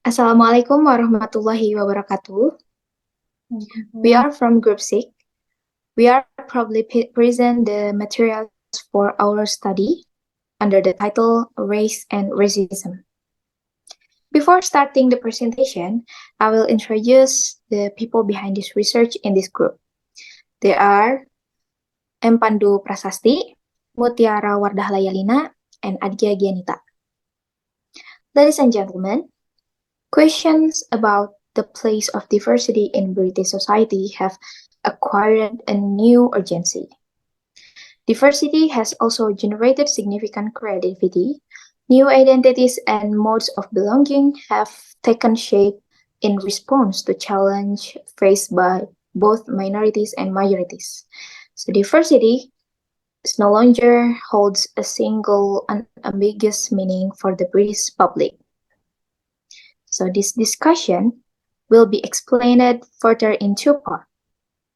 Assalamualaikum warahmatullahi wabarakatuh. We Waalaikumsalam. are from Group 6. We are proudly present the materials for our study under the title Race and Racism. Before starting the presentation, I will introduce the people behind this research in this group. They are M. Pandu Prasasti, Mutiara Wardahlayalina, and Adja Gianita. Ladies and gentlemen, questions about the place of diversity in British society have acquired a new urgency. Diversity has also generated significant creativity. New identities and modes of belonging have taken shape in response to challenge faced by both minorities and majorities. So diversity no longer holds a single unambiguous meaning for the British public. So this discussion will be explained further in two parts.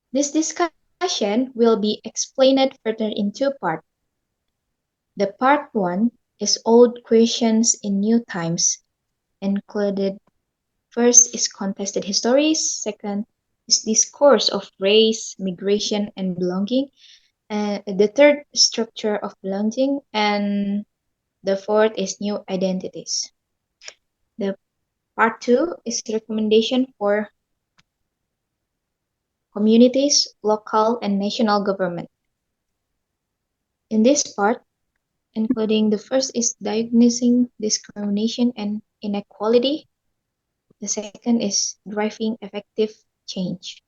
This discussion will be explained further in two parts. The part one is old questions in new times, included first is contested histories, second is discourse of race, migration, and belonging, and the third structure of belonging, and the fourth is new identities. The part two is recommendation for communities, local, and national government. In this part, including the first is diagnosing discrimination and inequality. The second is driving effective change.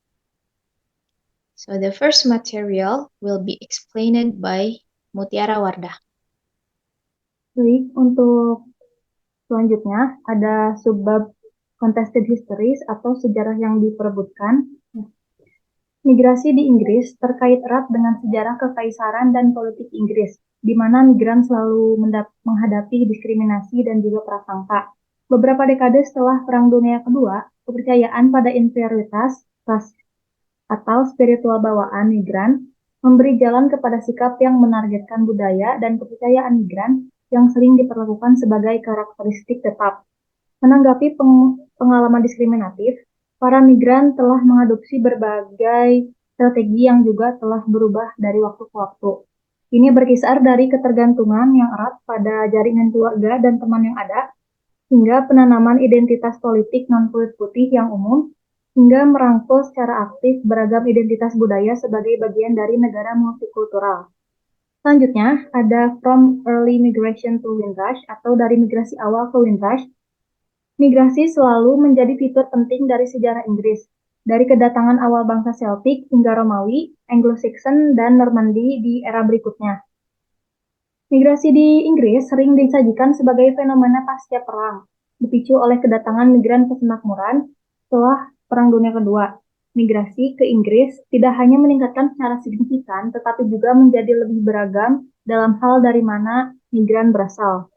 So the first material will be explained by Mutiara Wardah. Baik, untuk selanjutnya ada subbab contested histories atau sejarah yang diperebutkan. Migrasi di Inggris terkait erat dengan sejarah kekaisaran dan politik Inggris, di mana migran selalu menghadapi diskriminasi dan juga prasangka. Beberapa dekade setelah Perang Dunia Kedua, kepercayaan pada inferioritas ras atau spiritual bawaan migran memberi jalan kepada sikap yang menargetkan budaya dan kepercayaan migran yang sering diperlakukan sebagai karakteristik tetap. Menanggapi pengalaman diskriminatif, para migran telah mengadopsi berbagai strategi yang juga telah berubah dari waktu ke waktu. Ini berkisar dari ketergantungan yang erat pada jaringan keluarga dan teman yang ada, hingga penanaman identitas politik non-kulit putih yang umum, hingga merangkul secara aktif beragam identitas budaya sebagai bagian dari negara multikultural. Selanjutnya, ada From Early Migration to Windrush atau dari migrasi awal ke Windrush. Migrasi selalu menjadi fitur penting dari sejarah Inggris, dari kedatangan awal bangsa Celtic hingga Romawi, Anglo-Saxon, dan Normandy di era berikutnya. Migrasi di Inggris sering disajikan sebagai fenomena pasca perang, dipicu oleh kedatangan migran kesemakmuran setelah Perang Dunia Kedua. Migrasi ke Inggris tidak hanya meningkatkan secara signifikan, tetapi juga menjadi lebih beragam dalam hal dari mana migran berasal.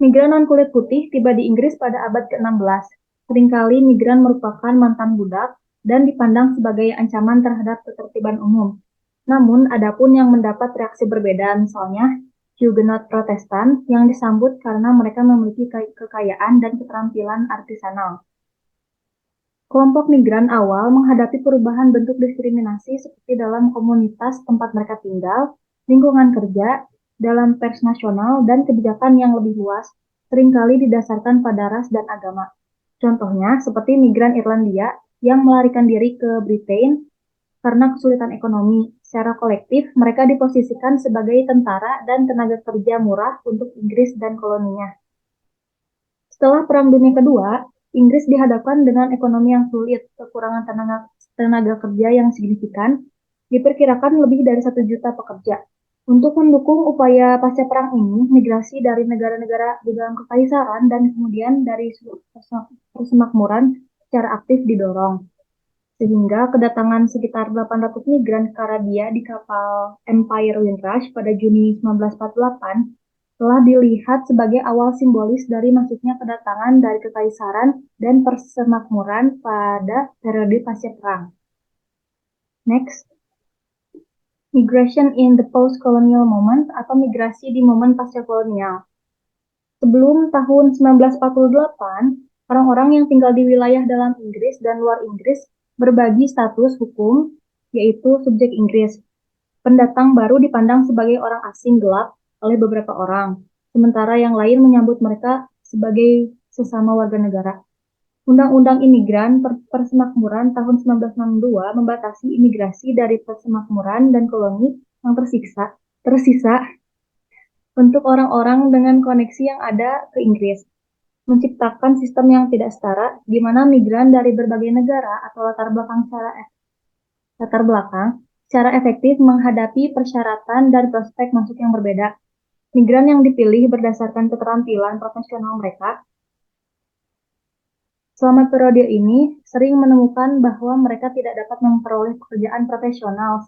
Migran non-kulit putih tiba di Inggris pada abad ke-16. Seringkali migran merupakan mantan budak dan dipandang sebagai ancaman terhadap ketertiban umum. Namun, ada pun yang mendapat reaksi berbeda, misalnya Huguenot Protestan yang disambut karena mereka memiliki kekayaan dan keterampilan artisanal. Kelompok migran awal menghadapi perubahan bentuk diskriminasi seperti dalam komunitas tempat mereka tinggal, lingkungan kerja, dalam pers nasional, dan kebijakan yang lebih luas, seringkali didasarkan pada ras dan agama. Contohnya, seperti migran Irlandia yang melarikan diri ke Britain karena kesulitan ekonomi. Secara kolektif, mereka diposisikan sebagai tentara dan tenaga kerja murah untuk Inggris dan koloninya. Setelah Perang Dunia Kedua, Inggris dihadapkan dengan ekonomi yang sulit, kekurangan tenaga kerja yang signifikan, diperkirakan lebih dari 1 juta pekerja. Untuk mendukung upaya pasca perang ini, migrasi dari negara-negara di dalam kekaisaran dan kemudian dari persemakmuran secara aktif didorong. Sehingga kedatangan sekitar 800 migran ke Arabia di kapal Empire Windrush pada Juni 1948 telah dilihat sebagai awal simbolis dari masuknya kedatangan dari kekaisaran dan persemakmuran pada periode pasca perang. Next. Migration in the post-colonial moment atau migrasi di momen pasca kolonial. Sebelum tahun 1948, Orang-orang yang tinggal di wilayah dalam Inggris dan luar Inggris berbagi status hukum, yaitu subjek Inggris. Pendatang baru dipandang sebagai orang asing gelap oleh beberapa orang, sementara yang lain menyambut mereka sebagai sesama warga negara. Undang-Undang Imigran Persemakmuran tahun 1962 membatasi imigrasi dari persemakmuran dan koloni yang tersisa untuk orang-orang dengan koneksi yang ada ke Inggris, menciptakan sistem yang tidak setara di mana migran dari berbagai negara atau latar belakang secara efektif menghadapi persyaratan dan prospek masuk yang berbeda. Migran yang dipilih berdasarkan keterampilan profesional mereka selama periode ini sering menemukan bahwa mereka tidak dapat memperoleh pekerjaan profesional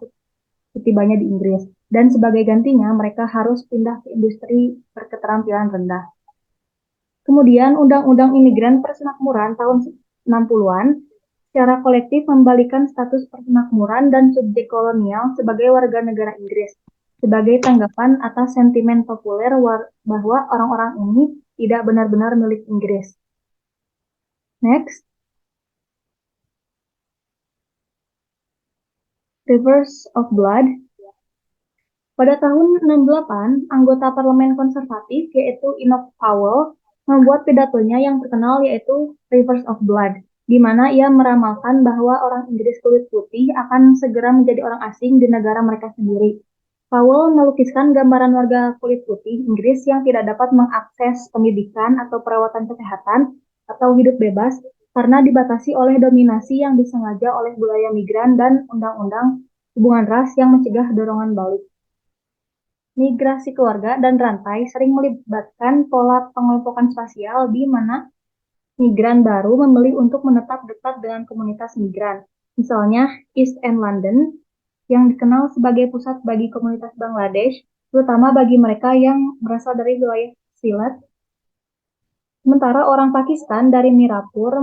setibanya di Inggris, dan sebagai gantinya mereka harus pindah ke industri berketerampilan rendah. Kemudian Undang-Undang Imigran Persemakmuran tahun 60-an secara kolektif membalikan status persemakmuran dan subjek kolonial sebagai warga negara Inggris, sebagai tanggapan atas sentimen populer bahwa orang-orang ini tidak benar-benar milik Inggris. Next. Rivers of Blood. Pada tahun 68, anggota parlemen konservatif yaitu Enoch Powell membuat pidatonya yang terkenal yaitu Rivers of Blood, di mana ia meramalkan bahwa orang Inggris kulit putih akan segera menjadi orang asing di negara mereka sendiri. Powell melukiskan gambaran warga kulit putih Inggris yang tidak dapat mengakses pendidikan atau perawatan kesehatan atau hidup bebas karena dibatasi oleh dominasi yang disengaja oleh budaya migran dan undang-undang hubungan ras yang mencegah dorongan balik. Migrasi keluarga dan rantai sering melibatkan pola pengelompokan spasial di mana migran baru memilih untuk menetap dekat dengan komunitas migran. Misalnya East End London yang dikenal sebagai pusat bagi komunitas Bangladesh, terutama bagi mereka yang berasal dari wilayah Silat. Sementara orang Pakistan dari Mirapur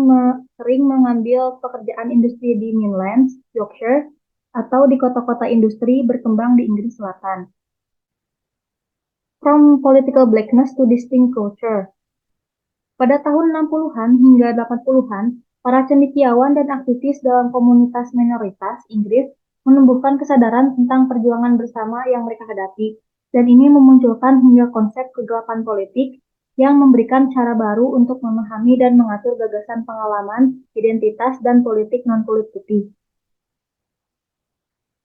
sering mengambil pekerjaan industri di Midlands, Yorkshire, atau di kota-kota industri berkembang di Inggris Selatan. From Political Blackness to Distinct Culture. Pada tahun 60-an hingga 80-an, para cendekiawan dan aktivis dalam komunitas minoritas Inggris menumbuhkan kesadaran tentang perjuangan bersama yang mereka hadapi, dan ini memunculkan hingga konsep kegelapan politik yang memberikan cara baru untuk memahami dan mengatur gagasan pengalaman, identitas, dan politik non-kulit putih.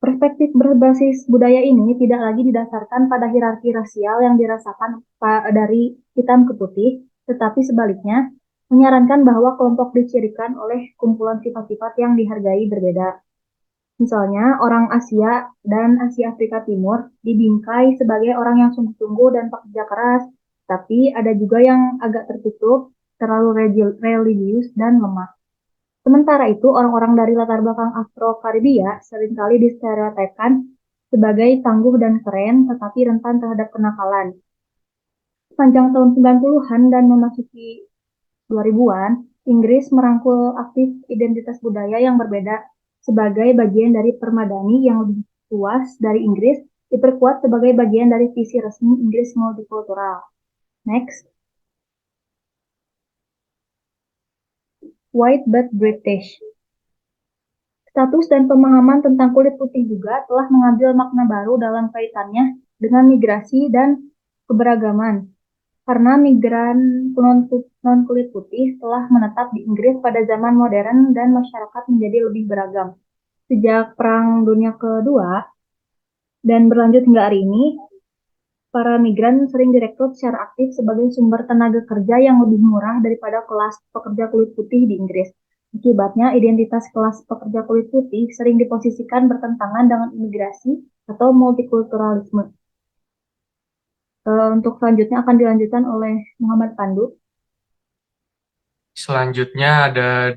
Perspektif berbasis budaya ini tidak lagi didasarkan pada hierarki rasial yang dirasakan dari hitam ke putih, tetapi sebaliknya menyarankan bahwa kelompok dicirikan oleh kumpulan sifat-sifat yang dihargai berbeda. Misalnya, orang Asia dan Asia Afrika Timur dibingkai sebagai orang yang sungguh-sungguh dan pekerja keras, tapi ada juga yang agak tertutup, terlalu religius, dan lemah. Sementara itu, orang-orang dari latar belakang Afro-Karibia seringkali distereotipkan sebagai tangguh dan keren, tetapi rentan terhadap kenakalan. Sepanjang tahun 90-an dan memasuki 2000-an, Inggris merangkul aktif identitas budaya yang berbeda sebagai bagian dari permadani yang lebih luas dari Inggris, diperkuat sebagai bagian dari visi resmi Inggris multikultural. Next. White but British. Status dan pemahaman tentang kulit putih juga telah mengambil makna baru dalam kaitannya dengan migrasi dan keberagaman. Karena migran non-kulit putih telah menetap di Inggris pada zaman modern dan masyarakat menjadi lebih beragam. Sejak Perang Dunia Kedua dan berlanjut hingga hari ini, para migran sering direkrut secara aktif sebagai sumber tenaga kerja yang lebih murah daripada kelas pekerja kulit putih di Inggris. Akibatnya, identitas kelas pekerja kulit putih sering diposisikan bertentangan dengan imigrasi atau multikulturalisme. Untuk selanjutnya akan dilanjutkan oleh Muhammad Pandu. Selanjutnya ada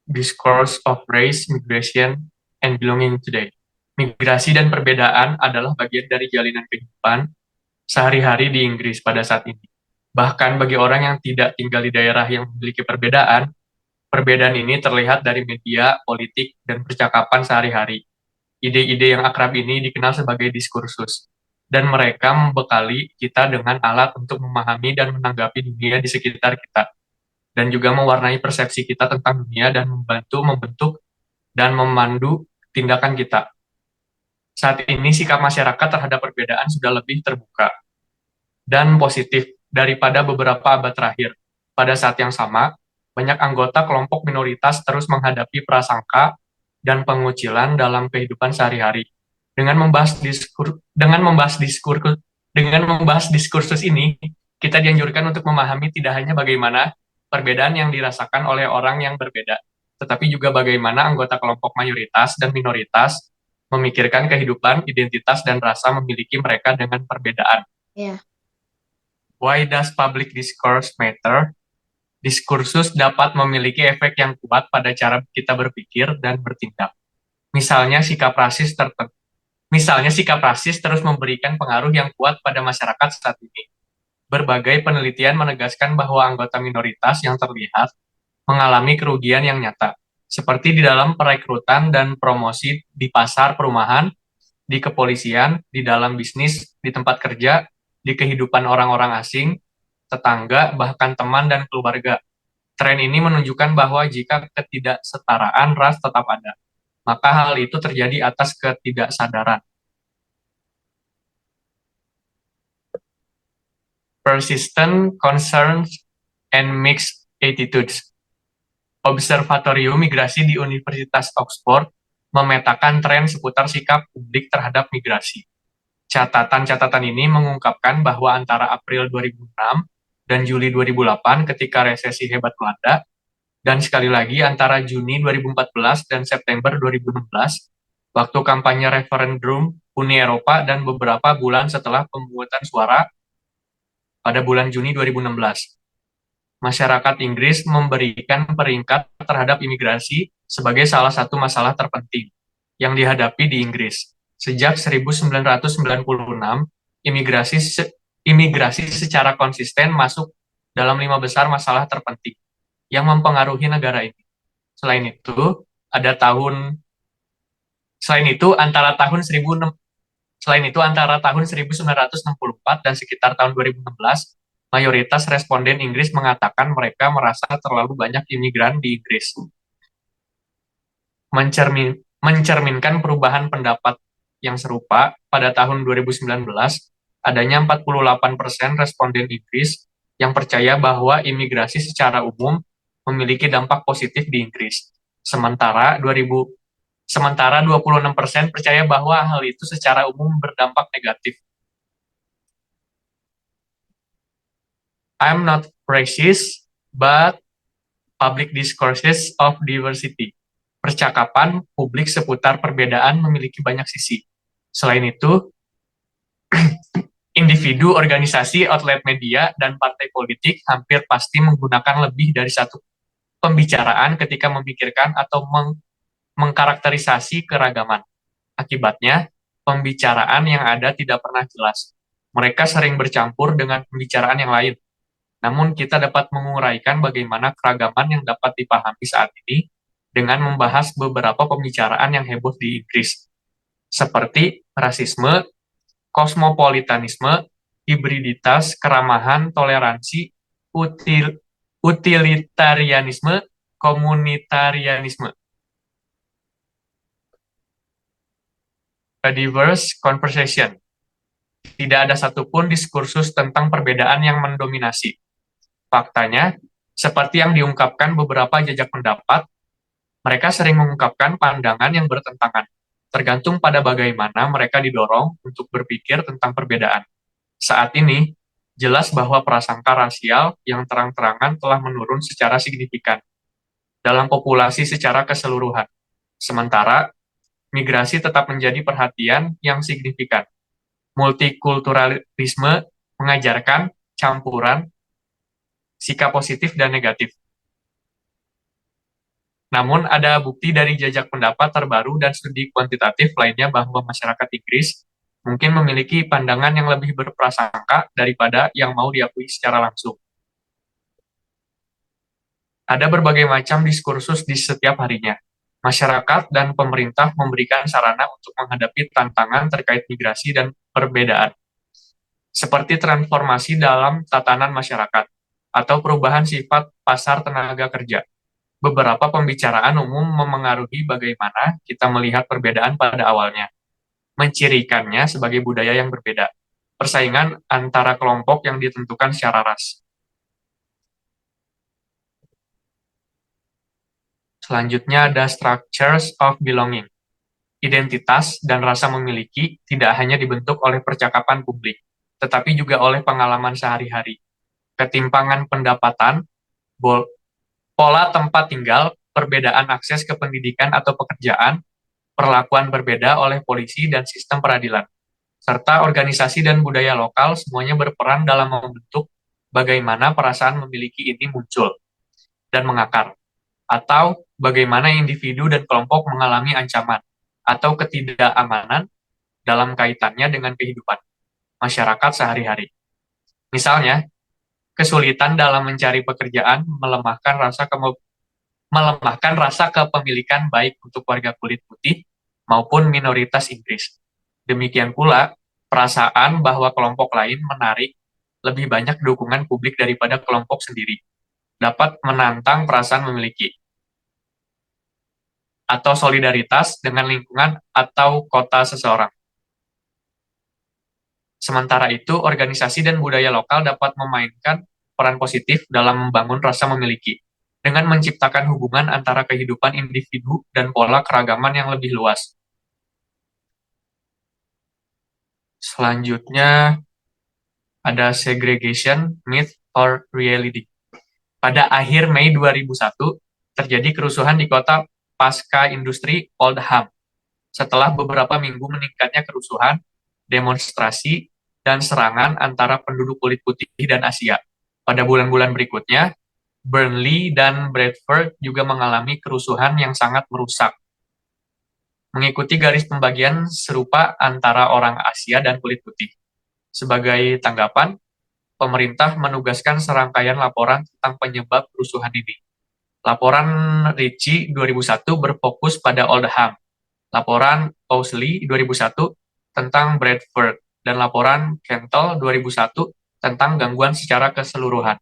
Discourse of Race, Migration, and Belonging Today. Migrasi dan perbedaan adalah bagian dari jalinan kehidupan sehari-hari di Inggris pada saat ini. Bahkan bagi orang yang tidak tinggal di daerah yang memiliki perbedaan ini terlihat dari media, politik, dan percakapan sehari-hari. Ide-ide yang akrab ini dikenal sebagai diskursus, dan mereka membekali kita dengan alat untuk memahami dan menanggapi dunia di sekitar kita. dan juga mewarnai persepsi kita tentang dunia dan membantu membentuk dan memandu tindakan kita. Saat ini sikap masyarakat terhadap perbedaan sudah lebih terbuka dan positif daripada beberapa abad terakhir. Pada saat yang sama, banyak anggota kelompok minoritas terus menghadapi prasangka dan pengucilan dalam kehidupan sehari-hari. Dengan membahas diskursus ini, kita dianjurkan untuk memahami tidak hanya bagaimana perbedaan yang dirasakan oleh orang yang berbeda, tetapi juga bagaimana anggota kelompok mayoritas dan minoritas memikirkan kehidupan, identitas, dan rasa memiliki mereka dengan perbedaan. Ya. Why does public discourse matter? Diskursus dapat memiliki efek yang kuat pada cara kita berpikir dan bertindak. Misalnya sikap rasis terus memberikan pengaruh yang kuat pada masyarakat saat ini. Berbagai penelitian menegaskan bahwa anggota minoritas yang terlihat mengalami kerugian yang nyata, seperti di dalam perekrutan dan promosi di pasar perumahan, di kepolisian, di dalam bisnis, di tempat kerja, di kehidupan orang-orang asing, tetangga, bahkan teman dan keluarga. Tren ini menunjukkan bahwa jika ketidaksetaraan ras tetap ada, maka hal itu terjadi atas ketidaksadaran. Persistent concerns and mixed attitudes. Observatorium Migrasi di Universitas Oxford memetakan tren seputar sikap publik terhadap migrasi. Catatan-catatan ini mengungkapkan bahwa antara April 2006 dan Juli 2008 ketika resesi hebat melanda, dan sekali lagi antara Juni 2014 dan September 2016, waktu kampanye referendum Uni Eropa dan beberapa bulan setelah pemungutan suara pada bulan Juni 2016. Masyarakat Inggris memberikan peringkat terhadap imigrasi sebagai salah satu masalah terpenting yang dihadapi di Inggris. Sejak 1996, imigrasi secara konsisten masuk dalam 5 besar masalah terpenting yang mempengaruhi negara ini. Selain itu, antara tahun 1964 dan sekitar tahun 2016, mayoritas responden Inggris mengatakan mereka merasa terlalu banyak imigran di Inggris. Mencerminkan perubahan pendapat yang serupa pada tahun 2019, adanya 48% responden Inggris yang percaya bahwa imigrasi secara umum memiliki dampak positif di Inggris. Sementara 26% percaya bahwa hal itu secara umum berdampak negatif. I'm not racist, but public discourses of diversity. Percakapan publik seputar perbedaan memiliki banyak sisi. Selain itu, individu, organisasi, outlet media, dan partai politik hampir pasti menggunakan lebih dari satu pembicaraan ketika memikirkan atau mengkarakterisasi keragaman. Akibatnya, pembicaraan yang ada tidak pernah jelas. Mereka sering bercampur dengan pembicaraan yang lain. Namun, kita dapat menguraikan bagaimana keragaman yang dapat dipahami saat ini dengan membahas beberapa pembicaraan yang heboh di Inggris, seperti rasisme, kosmopolitanisme, hibriditas, keramahan, toleransi, utilitarianisme, komunitarianisme. A diverse conversation. Tidak ada satupun diskursus tentang perbedaan yang mendominasi. Faktanya, seperti yang diungkapkan beberapa jejak pendapat, mereka sering mengungkapkan pandangan yang bertentangan, tergantung pada bagaimana mereka didorong untuk berpikir tentang perbedaan. Saat ini, jelas bahwa prasangka rasial yang terang-terangan telah menurun secara signifikan dalam populasi secara keseluruhan. Sementara, migrasi tetap menjadi perhatian yang signifikan. Multikulturalisme mengajarkan campuran sikap positif dan negatif. Namun, ada bukti dari jejak pendapat terbaru dan studi kuantitatif lainnya bahwa masyarakat Inggris mungkin memiliki pandangan yang lebih berprasangka daripada yang mau diakui secara langsung. Ada berbagai macam diskursus di setiap harinya. Masyarakat dan pemerintah memberikan sarana untuk menghadapi tantangan terkait migrasi dan perbedaan, seperti transformasi dalam tatanan masyarakat, atau perubahan sifat pasar tenaga kerja. Beberapa pembicaraan umum memengaruhi bagaimana kita melihat perbedaan pada awalnya, mencirikannya sebagai budaya yang berbeda, persaingan antara kelompok yang ditentukan secara ras. Selanjutnya ada structures of belonging. Identitas dan rasa memiliki tidak hanya dibentuk oleh percakapan publik, tetapi juga oleh pengalaman sehari-hari. Ketimpangan pendapatan, pola tempat tinggal, perbedaan akses ke pendidikan atau pekerjaan, perlakuan berbeda oleh polisi dan sistem peradilan, serta organisasi dan budaya lokal semuanya berperan dalam membentuk bagaimana perasaan memiliki ini muncul dan mengakar, atau bagaimana individu dan kelompok mengalami ancaman atau ketidakamanan dalam kaitannya dengan kehidupan masyarakat sehari-hari. Misalnya, kesulitan dalam mencari pekerjaan melemahkan rasa kepemilikan baik untuk warga kulit putih maupun minoritas Inggris. Demikian pula, perasaan bahwa kelompok lain menarik lebih banyak dukungan publik daripada kelompok sendiri dapat menantang perasaan memiliki atau solidaritas dengan lingkungan atau kota seseorang. Sementara itu, organisasi dan budaya lokal dapat memainkan peran positif dalam membangun rasa memiliki, dengan menciptakan hubungan antara kehidupan individu dan pola keragaman yang lebih luas. Selanjutnya, ada segregation, myth, or reality. Pada akhir Mei 2001, terjadi kerusuhan di kota pasca industri Oldham. Setelah beberapa minggu meningkatnya kerusuhan, demonstrasi, dan serangan antara penduduk kulit putih dan Asia. Pada bulan-bulan berikutnya, Burnley dan Bradford juga mengalami kerusuhan yang sangat merusak. Mengikuti garis pembagian serupa antara orang Asia dan kulit putih. Sebagai tanggapan, pemerintah menugaskan serangkaian laporan tentang penyebab kerusuhan ini. Laporan Ritchie 2001 berfokus pada Oldham, laporan Owsley 2001 tentang Bradford, dan laporan Kentel 2001 tentang gangguan secara keseluruhan.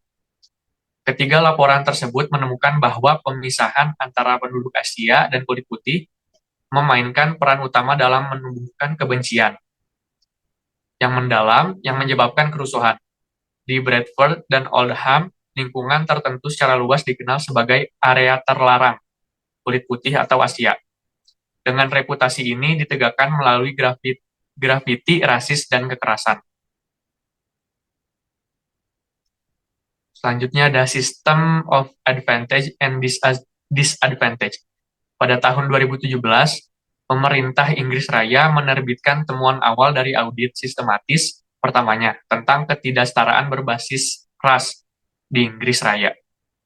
Ketiga laporan tersebut menemukan bahwa pemisahan antara penduduk Asia dan kulit putih memainkan peran utama dalam menumbuhkan kebencian yang mendalam yang menyebabkan kerusuhan. Di Bradford dan Oldham, lingkungan tertentu secara luas dikenal sebagai area terlarang kulit putih atau Asia. Dengan reputasi ini ditegakkan melalui grafiti rasis dan kekerasan. Selanjutnya ada System of Advantage and Disadvantage. Pada tahun 2017, pemerintah Inggris Raya menerbitkan temuan awal dari audit sistematis pertamanya tentang ketidaksetaraan berbasis ras di Inggris Raya.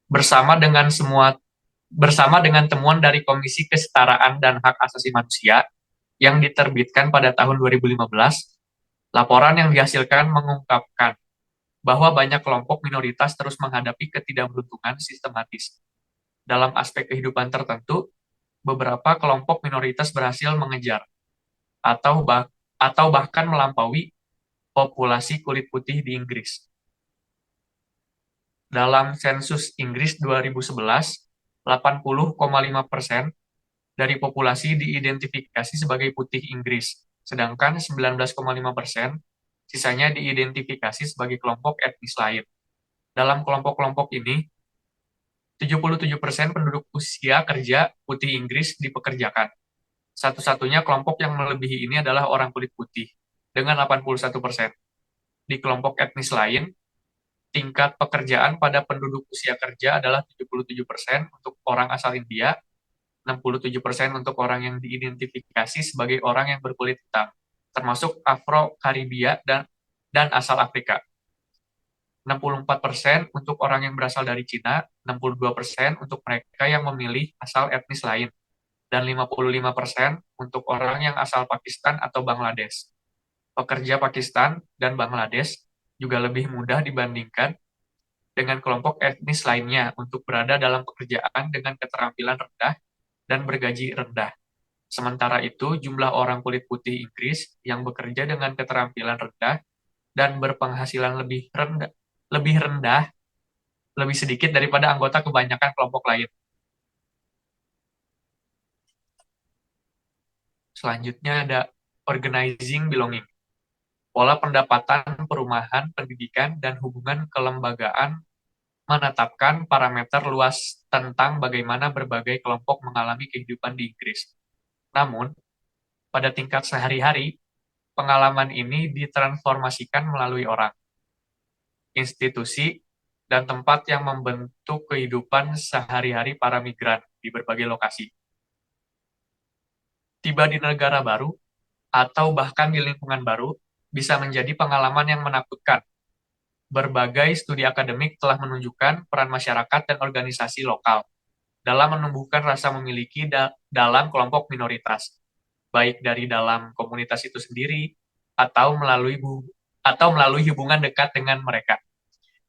Bersama dengan temuan dari Komisi Kesetaraan dan Hak Asasi Manusia yang diterbitkan pada tahun 2015, laporan yang dihasilkan mengungkapkan bahwa banyak kelompok minoritas terus menghadapi ketidakberuntungan sistematis. Dalam aspek kehidupan tertentu, beberapa kelompok minoritas berhasil mengejar atau bahkan melampaui populasi kulit putih di Inggris. Dalam sensus Inggris 2011, 80,5% dari populasi diidentifikasi sebagai putih Inggris, sedangkan 19,5% sisanya diidentifikasi sebagai kelompok etnis lain. Dalam kelompok-kelompok ini, 77% penduduk usia kerja putih Inggris dipekerjakan. Satu-satunya kelompok yang melebihi ini adalah orang kulit putih, dengan 81%. Di kelompok etnis lain, tingkat pekerjaan pada penduduk usia kerja adalah 77% untuk orang asal India, 67% untuk orang yang diidentifikasi sebagai orang yang berkulit hitam, termasuk Afro-Karibia dan asal Afrika. 64% untuk orang yang berasal dari Cina, 62% untuk mereka yang memilih asal etnis lain, dan 55% untuk orang yang asal Pakistan atau Bangladesh. Pekerja Pakistan dan Bangladesh juga lebih mudah dibandingkan dengan kelompok etnis lainnya untuk berada dalam pekerjaan dengan keterampilan rendah dan bergaji rendah. Sementara itu, jumlah orang kulit putih Inggris yang bekerja dengan keterampilan rendah dan berpenghasilan lebih rendah lebih sedikit daripada anggota kebanyakan kelompok lain. Selanjutnya ada organizing belonging. Pola pendapatan, perumahan, pendidikan, dan hubungan kelembagaan menetapkan parameter luas tentang bagaimana berbagai kelompok mengalami kehidupan di Inggris. Namun, pada tingkat sehari-hari, pengalaman ini ditransformasikan melalui orang, institusi, dan tempat yang membentuk kehidupan sehari-hari para migran di berbagai lokasi. Tiba di negara baru, atau bahkan di lingkungan baru, bisa menjadi pengalaman yang menakutkan. Berbagai studi akademik telah menunjukkan peran masyarakat dan organisasi lokal dalam menumbuhkan rasa memiliki dalam kelompok minoritas, baik dari dalam komunitas itu sendiri atau melalui hubungan dekat dengan mereka.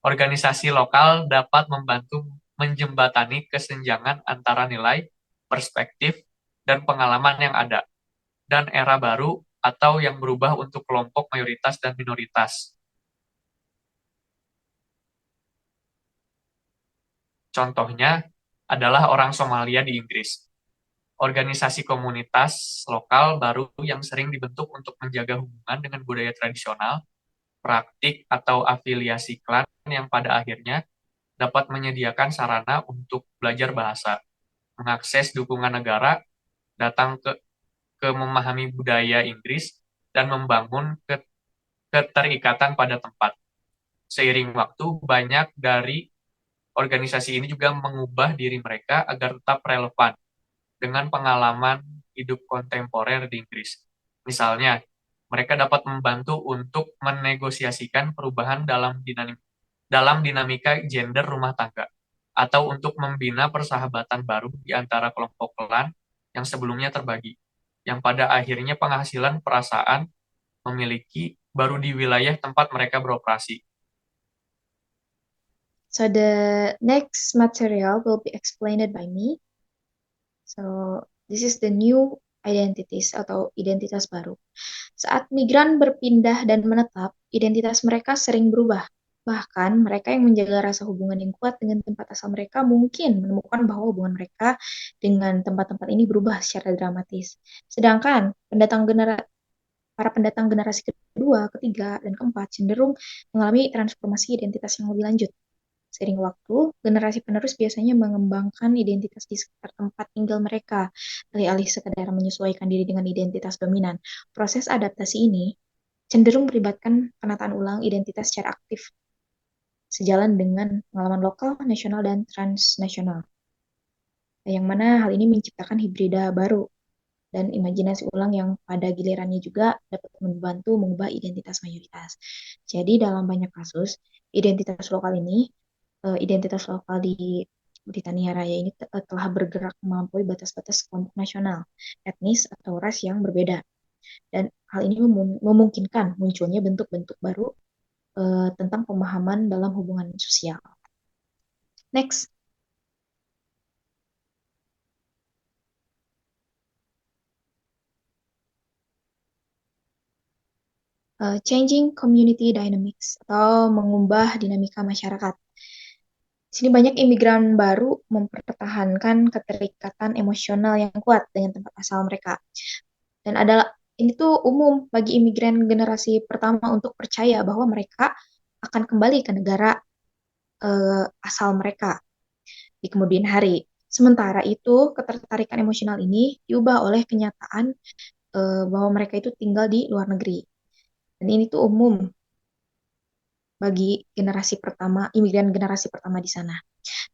Organisasi lokal dapat membantu menjembatani kesenjangan antara nilai, perspektif, dan pengalaman yang ada, dan era baru atau yang berubah untuk kelompok mayoritas dan minoritas. Contohnya adalah orang Somalia di Inggris. Organisasi komunitas lokal baru yang sering dibentuk untuk menjaga hubungan dengan budaya tradisional, praktik atau afiliasi klan yang pada akhirnya dapat menyediakan sarana untuk belajar bahasa, mengakses dukungan negara, datang ke memahami budaya Inggris, dan membangun keterikatan pada tempat. Seiring waktu, banyak dari organisasi ini juga mengubah diri mereka agar tetap relevan dengan pengalaman hidup kontemporer di Inggris. Misalnya, mereka dapat membantu untuk menegosiasikan perubahan dalam dinamika gender rumah tangga, atau untuk membina persahabatan baru di antara kelompok klan yang sebelumnya terbagi, yang pada akhirnya penghasilan perasaan memiliki baru di wilayah tempat mereka beroperasi. So the next material will be explained by me. So this is the new identities atau identitas baru. Saat migran berpindah dan menetap, identitas mereka sering berubah. Bahkan mereka yang menjaga rasa hubungan yang kuat dengan tempat asal mereka mungkin menemukan bahwa hubungan mereka dengan tempat-tempat ini berubah secara dramatis. Sedangkan para pendatang generasi kedua, ketiga, dan keempat cenderung mengalami transformasi identitas yang lebih lanjut. Seiring waktu, generasi penerus biasanya mengembangkan identitas di sekitar tempat tinggal mereka, alih-alih sekadar menyesuaikan diri dengan identitas dominan. Proses adaptasi ini cenderung melibatkan penataan ulang identitas secara aktif, sejalan dengan pengalaman lokal, nasional, dan transnasional. Yang mana hal ini menciptakan hibrida baru dan imajinasi ulang yang pada gilirannya juga dapat membantu mengubah identitas mayoritas. Jadi dalam banyak kasus, identitas lokal di Britania Raya ini telah bergerak melampaui batas-batas kelompok nasional, etnis, atau ras yang berbeda. Dan hal ini memungkinkan munculnya bentuk-bentuk baru tentang pemahaman dalam hubungan sosial. Next. Changing community dynamics atau mengubah dinamika masyarakat. Di sini banyak imigran baru mempertahankan keterikatan emosional yang kuat dengan tempat asal mereka. Dan ini tuh umum bagi imigran generasi pertama untuk percaya bahwa mereka akan kembali ke negara asal mereka di kemudian hari. Sementara itu, ketertarikan emosional ini diubah oleh kenyataan bahwa mereka itu tinggal di luar negeri. Dan ini tuh umum bagi imigran generasi pertama di sana.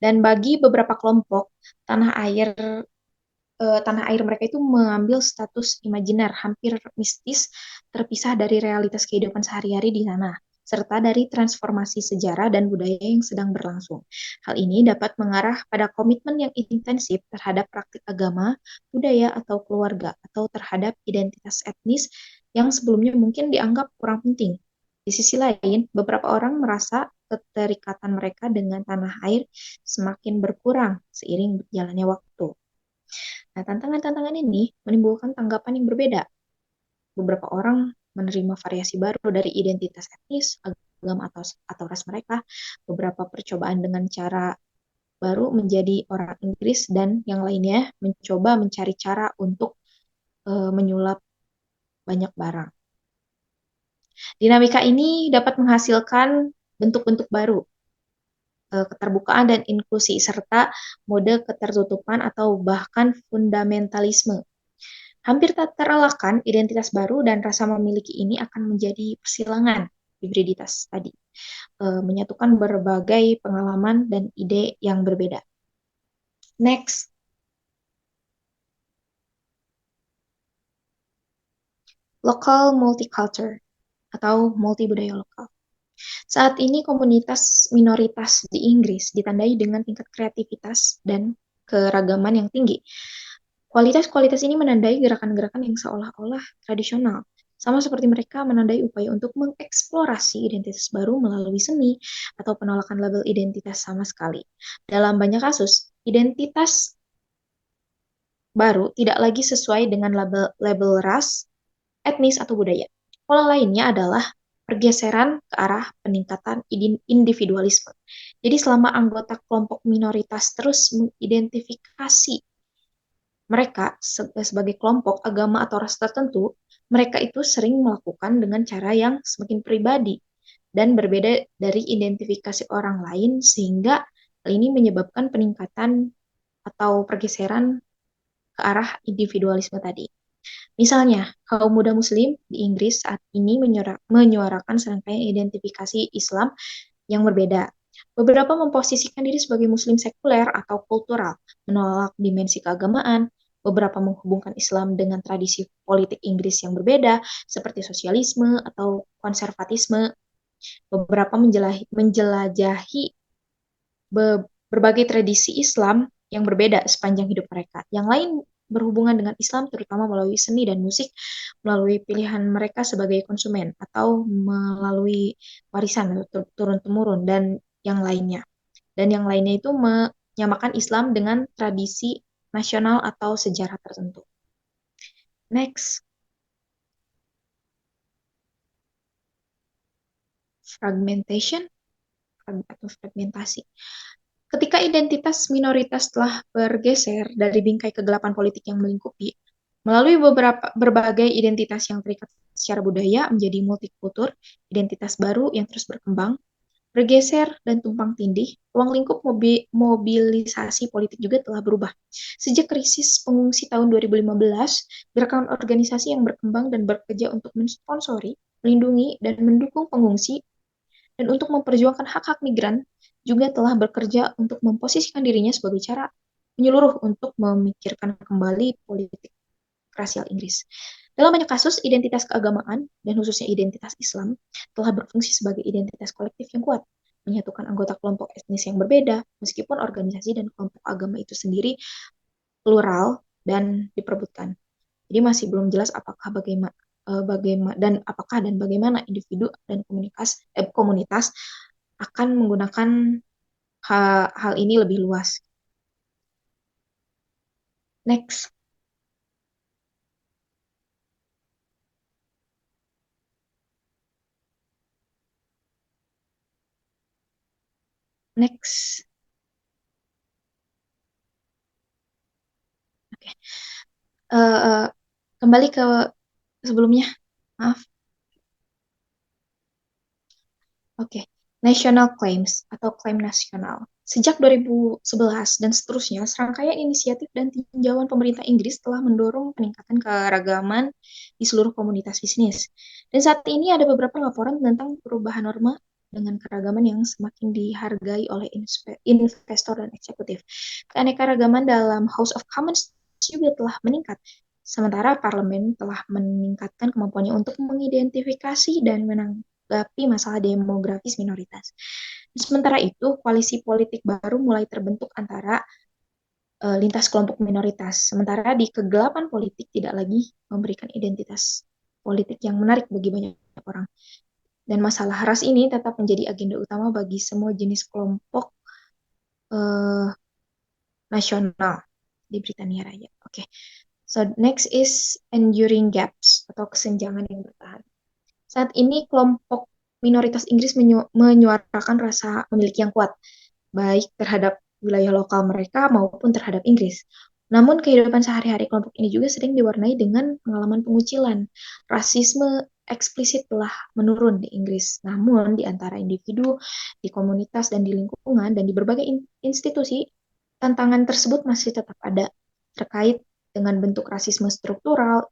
Dan bagi beberapa kelompok, tanah air mereka itu mengambil status imajiner, hampir mistis, terpisah dari realitas kehidupan sehari-hari di sana, serta dari transformasi sejarah dan budaya yang sedang berlangsung. Hal ini dapat mengarah pada komitmen yang intensif terhadap praktik agama, budaya, atau keluarga, atau terhadap identitas etnis yang sebelumnya mungkin dianggap kurang penting. Di sisi lain, beberapa orang merasa keterikatan mereka dengan tanah air semakin berkurang seiring berjalannya waktu. Nah, tantangan-tantangan ini menimbulkan tanggapan yang berbeda. Beberapa orang menerima variasi baru dari identitas etnis, agama atau ras mereka, beberapa percobaan dengan cara baru menjadi orang Inggris, dan yang lainnya mencoba mencari cara untuk menyulap banyak barang. Dinamika ini dapat menghasilkan bentuk-bentuk baru, keterbukaan dan inklusi, serta mode ketertutupan atau bahkan fundamentalisme. Hampir tak terelakkan, identitas baru dan rasa memiliki ini akan menjadi persilangan hibriditas tadi, menyatukan berbagai pengalaman dan ide yang berbeda. Next, local multicultural atau multi budaya lokal. Saat ini komunitas minoritas di Inggris ditandai dengan tingkat kreativitas dan keragaman yang tinggi. Kualitas-kualitas ini menandai gerakan-gerakan yang seolah-olah tradisional, sama seperti mereka menandai upaya untuk mengeksplorasi identitas baru melalui seni atau penolakan label identitas sama sekali. Dalam banyak kasus, identitas baru tidak lagi sesuai dengan label ras, etnis, atau budaya. Pola lainnya adalah pergeseran ke arah peningkatan individualisme. Jadi selama anggota kelompok minoritas terus mengidentifikasi mereka sebagai kelompok, agama, atau ras tertentu, mereka itu sering melakukan dengan cara yang semakin pribadi dan berbeda dari identifikasi orang lain, sehingga hal ini menyebabkan peningkatan atau pergeseran ke arah individualisme tadi. Misalnya, kaum muda muslim di Inggris saat ini menyuarakan serangkaian identifikasi Islam yang berbeda. Beberapa memposisikan diri sebagai muslim sekuler atau kultural, menolak dimensi keagamaan. Beberapa menghubungkan Islam dengan tradisi politik Inggris yang berbeda, seperti sosialisme atau konservatisme. Beberapa menjelajahi berbagai tradisi Islam yang berbeda sepanjang hidup mereka. Yang lain berhubungan dengan Islam terutama melalui seni dan musik, melalui pilihan mereka sebagai konsumen, atau melalui warisan turun-temurun, dan yang lainnya. Dan yang lainnya itu menyamakan Islam dengan tradisi nasional atau sejarah tertentu. Next. Fragmentation atau fragmentasi. Ketika identitas minoritas telah bergeser dari bingkai kegelapan politik yang melingkupi, melalui berbagai identitas yang terikat secara budaya menjadi multikultur, identitas baru yang terus berkembang, bergeser dan tumpang tindih, ruang lingkup mobilisasi politik juga telah berubah. Sejak krisis pengungsi tahun 2015, gerakan organisasi yang berkembang dan bekerja untuk mensponsori, melindungi, dan mendukung pengungsi, dan untuk memperjuangkan hak-hak migran, juga telah bekerja untuk memposisikan dirinya sebagai cara menyeluruh untuk memikirkan kembali politik rasial Inggris. Dalam banyak kasus, identitas keagamaan, dan khususnya identitas Islam, telah berfungsi sebagai identitas kolektif yang kuat, menyatukan anggota kelompok etnis yang berbeda, meskipun organisasi dan kelompok agama itu sendiri plural dan diperebutkan. Jadi masih belum jelas apakah bagaimana individu dan komunitas akan menggunakan hal ini lebih luas. Next. Next. Oke. Kembali ke sebelumnya. Maaf. Oke. National claims atau klaim nasional. Sejak 2011 dan seterusnya, serangkaian inisiatif dan tinjauan pemerintah Inggris telah mendorong peningkatan keragaman di seluruh komunitas bisnis. Dan saat ini ada beberapa laporan tentang perubahan norma dengan keragaman yang semakin dihargai oleh investor dan eksekutif. Keanekaragaman dalam House of Commons juga telah meningkat, sementara parlemen telah meningkatkan kemampuannya untuk mengidentifikasi dan menanggapi masalah demografis minoritas. Sementara itu, koalisi politik baru mulai terbentuk antara lintas kelompok minoritas, sementara di kegelapan politik tidak lagi memberikan identitas politik yang menarik bagi banyak orang. Dan masalah ras ini tetap menjadi agenda utama bagi semua jenis kelompok nasional di Britania Raya. Oke. So next is enduring gaps atau kesenjangan yang bertahan. Saat ini kelompok minoritas Inggris menyuarakan rasa memiliki yang kuat, baik terhadap wilayah lokal mereka maupun terhadap Inggris. Namun kehidupan sehari-hari kelompok ini juga sering diwarnai dengan pengalaman pengucilan. Rasisme eksplisit telah menurun di Inggris. Namun di antara individu, di komunitas dan di lingkungan dan di berbagai institusi, tantangan tersebut masih tetap ada terkait dengan bentuk rasisme struktural,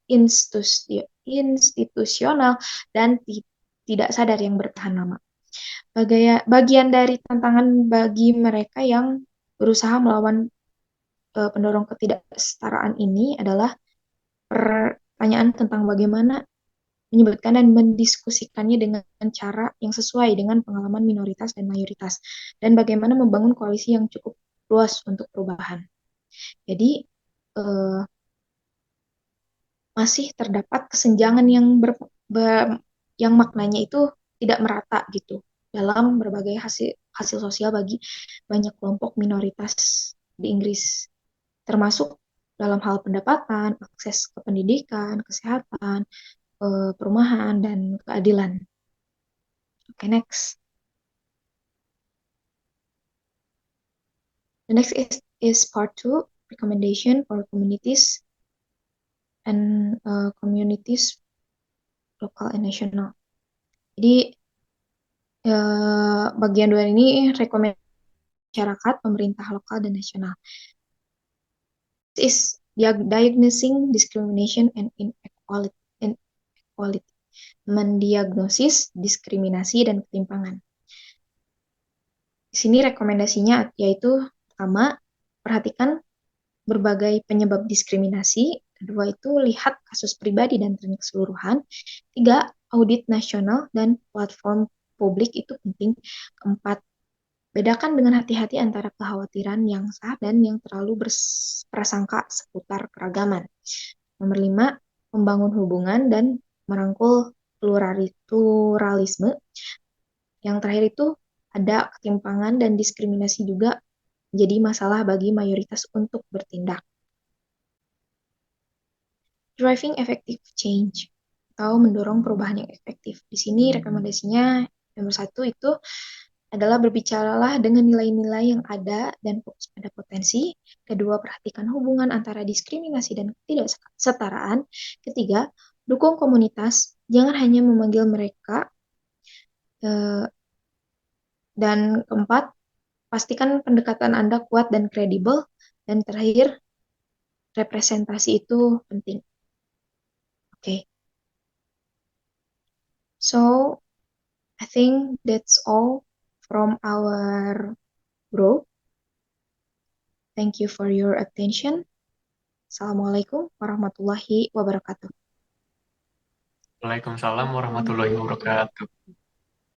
institusional, dan tidak sadar yang bertahan lama. Bagian dari tantangan bagi mereka yang berusaha melawan pendorong ketidaksetaraan ini adalah pertanyaan tentang bagaimana menyebutkan dan mendiskusikannya dengan cara yang sesuai dengan pengalaman minoritas dan mayoritas, dan bagaimana membangun koalisi yang cukup luas untuk perubahan. Jadi, masih terdapat kesenjangan yang maknanya itu tidak merata gitu dalam berbagai hasil sosial bagi banyak kelompok minoritas di Inggris, termasuk dalam hal pendapatan, akses ke pendidikan, kesehatan, perumahan, dan keadilan. Okay, next. The next is part 2, recommendation for communities and communities local and national. Jadi bagian 2 ini rekomendasi masyarakat, pemerintah lokal, dan nasional. This is diagnosing discrimination and inequality. Mendiagnosis diskriminasi dan ketimpangan. Di sini rekomendasinya yaitu pertama, perhatikan berbagai penyebab diskriminasi. Kedua itu lihat kasus pribadi dan tren keseluruhan. Tiga, audit nasional dan platform publik itu penting. Keempat, bedakan dengan hati-hati antara kekhawatiran yang sah dan yang terlalu berprasangka seputar keragaman. Nomor 5, membangun hubungan dan merangkul pluralisme. Yang terakhir itu ada ketimpangan dan diskriminasi juga menjadi masalah bagi mayoritas untuk bertindak. Driving effective change atau mendorong perubahan yang efektif. Di sini rekomendasinya nomor 1 itu adalah berbicaralah dengan nilai-nilai yang ada dan fokus pada potensi. Kedua, perhatikan hubungan antara diskriminasi dan ketidaksetaraan. Ketiga, dukung komunitas, jangan hanya memanggil mereka. Dan keempat, pastikan pendekatan Anda kuat dan kredibel. Dan terakhir, representasi itu penting. Okay. So, I think that's all from our group. Thank you for your attention. Assalamualaikum warahmatullahi wabarakatuh. Waalaikumsalam warahmatullahi wabarakatuh.